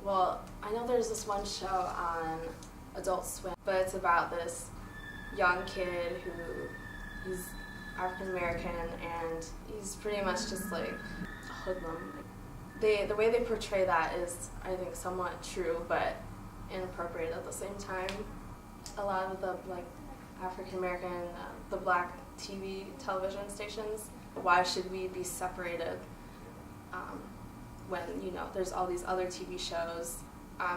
Well, I know there's this one show on Adult Swim, but it's about this young kid he's African American and he's pretty much just like a hoodlum. The way they portray that is, I think, somewhat true, but inappropriate at the same time. A lot of the African American, the black television stations, why should we be separated when there's all these other TV shows,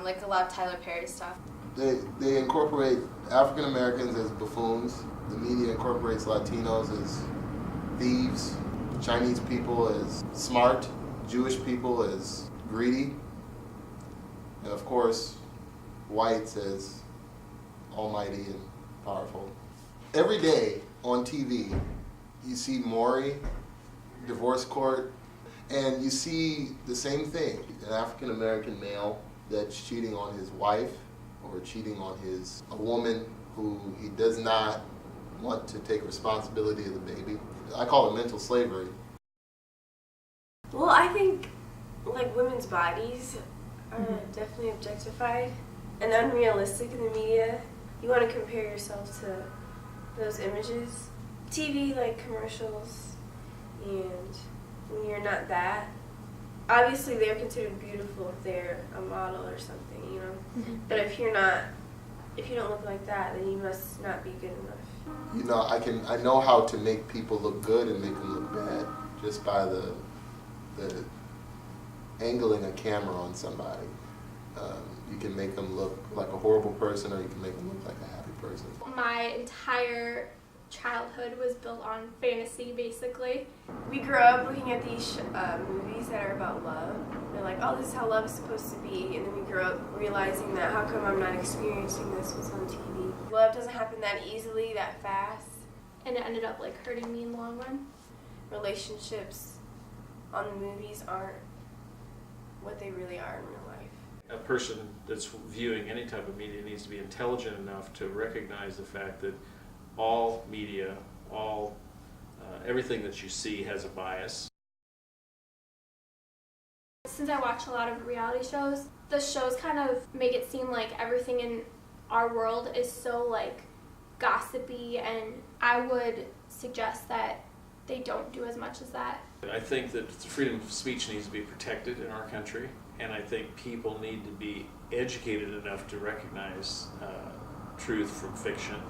like a lot of Tyler Perry stuff. They incorporate African Americans as buffoons. The media incorporates Latinos as thieves, Chinese people as smart, Jewish people as greedy, and of course, whites as almighty and powerful. Every day on TV, you see Maury, divorce court, and you see the same thing. An African American male that's cheating on his wife or cheating on a woman who he does not want to take responsibility of the baby. I call it mental slavery. Well, I think women's bodies are definitely objectified and unrealistic in the media. You want to compare yourself to those images. TV, commercials, and when you're not that, obviously they're considered beautiful if they're a model or something, Mm-hmm. But if you don't look like that, then you must not be good enough. I know how to make people look good and make them look bad just by the angling a camera on somebody. You can make them look like a horrible person, or you can make them look like a happy person. My entire childhood was built on fantasy, basically. We grew up looking at these movies that are about love. They're like, oh, this is how love is supposed to be. And then we grew up realizing that how come I'm not experiencing this what's on TV. Love doesn't happen that easily, that fast. And it ended up hurting me in the long run. Relationships on the movies aren't what they really are in real life. A person that's viewing any type of media needs to be intelligent enough to recognize the fact that all media, everything that you see has a bias. Since I watch a lot of reality shows, the shows kind of make it seem like everything in our world is so gossipy, and I would suggest that they don't do as much as that. I think that the freedom of speech needs to be protected in our country, and I think people need to be educated enough to recognize truth from fiction.